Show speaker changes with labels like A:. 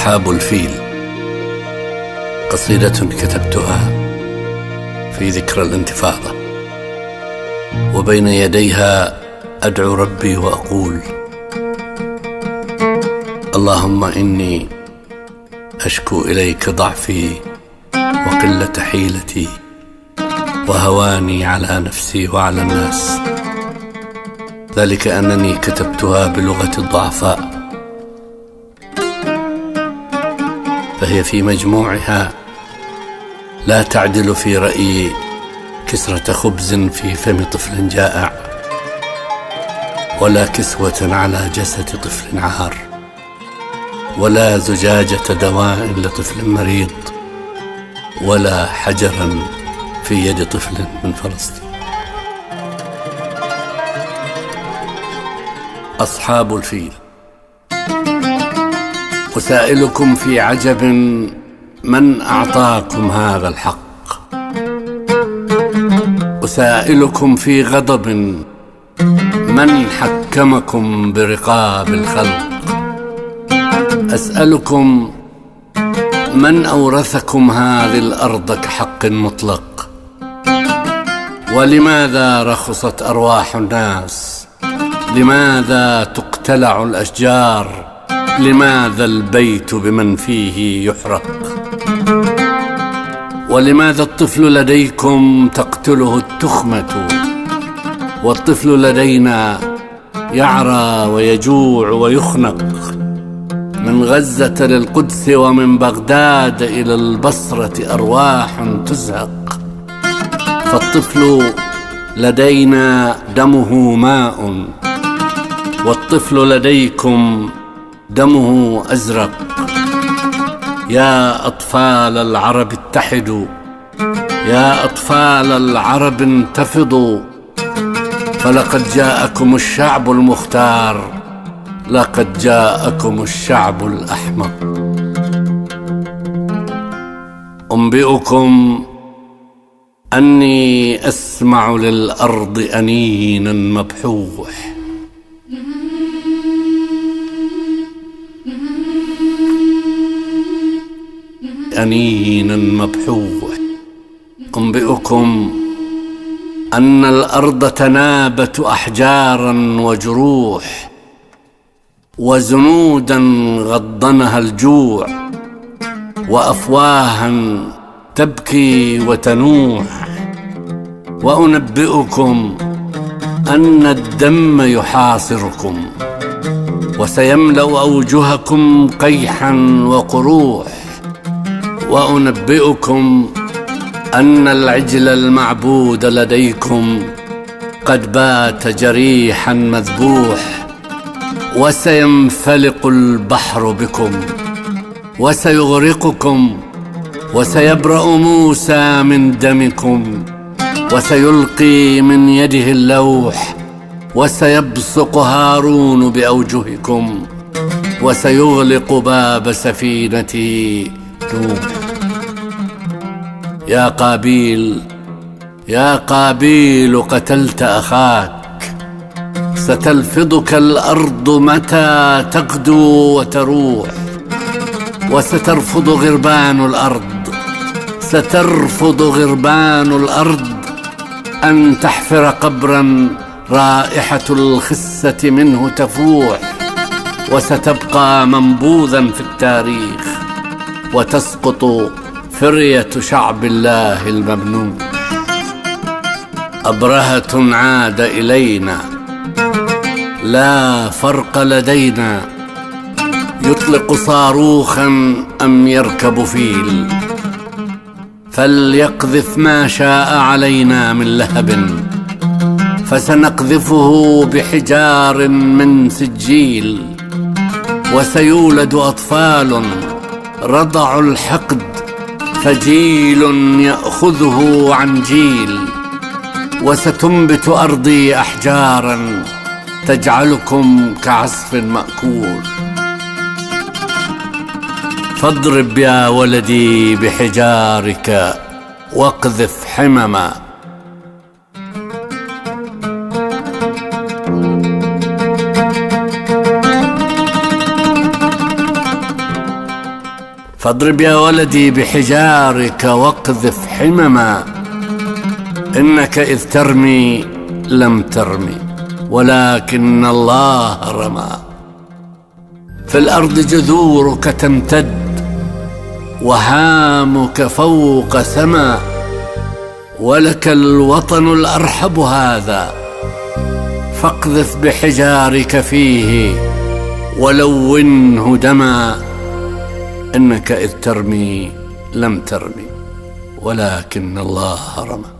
A: أصحاب الفيل، قصيدة كتبتها في ذكرى الانتفاضة، وبين يديها أدعو ربي وأقول: اللهم إني أشكو إليك ضعفي وقلة حيلتي وهواني على نفسي وعلى الناس، ذلك أنني كتبتها بلغة الضعفاء، فهي في مجموعها لا تعدل في رأيي كسرة خبز في فم طفل جائع، ولا كسوة على جسد طفل عار، ولا زجاجة دواء لطفل مريض، ولا حجرا في يد طفل من فلسطين. أصحاب الفيل. أسائلكم في عجب: من أعطاكم هذا الحق؟ أسائلكم في غضب: من حكمكم برقاب الخلق؟ أسألكم: من أورثكم هذه الأرض كحق مطلق؟ ولماذا رخصت أرواح الناس؟ لماذا تقتلع الأشجار؟ لماذا البيت بمن فيه يحرق؟ ولماذا الطفل لديكم تقتله التخمة، والطفل لدينا يعرى ويجوع ويخنق؟ من غزة للقدس ومن بغداد إلى البصرة أرواح تزهق، فالطفل لدينا دمه ماء، والطفل لديكم دمه أزرق. يا أطفال العرب اتحدوا، يا أطفال العرب انتفضوا، فلقد جاءكم الشعب المختار، لقد جاءكم الشعب الأحمق. أنبئكم أني أسمع للأرض أنينا مبحوح، أنينا مبحوح. أنبئكم أن الأرض تنابت أحجارا وجروح، وزنودا غضنها الجوع، وأفواها تبكي وتنوح. وأنبئكم أن الدم يحاصركم، وسيملأ أوجهكم قيحا وقروح. وأنبئكم أن العجل المعبود لديكم قد بات جريحا مذبوح، وسينفلق البحر بكم وسيغرقكم، وسيبرأ موسى من دمكم، وسيلقي من يده اللوح، وسيبصق هارون بأوجهكم، وسيغلق باب سفينة نوح. يا قابيل، يا قابيل، قتلت أخاك، ستلفظك الأرض متى تغدو وتروح، وسترفض غربان الأرض، سترفض غربان الأرض أن تحفر قبرا رائحة الخسة منه تفوح، وستبقى منبوذا في التاريخ، وتسقط فرية شعب الله الممنون. أبرهة عاد إلينا، لا فرق لدينا، يطلق صاروخا أم يركب فيل، فليقذف ما شاء علينا من لهب، فسنقذفه بحجار من سجيل. وسيولد أطفال رضع الحقد، فجيل يأخذه عن جيل، وستنبت أرضي أحجارا تجعلكم كعصف مأكول. فاضرب يا ولدي بحجارك واقذف حمما. فاضرب يا ولدي بحجارك واقذف حمما، إنك إذ ترمي لم ترمي ولكن الله رمى. في الأرض جذورك تمتد وهامك فوق سما، ولك الوطن الأرحب هذا، فاقذف بحجارك فيه ولونه دما، إنك إذ ترمي لم ترمي ولكن الله رمى.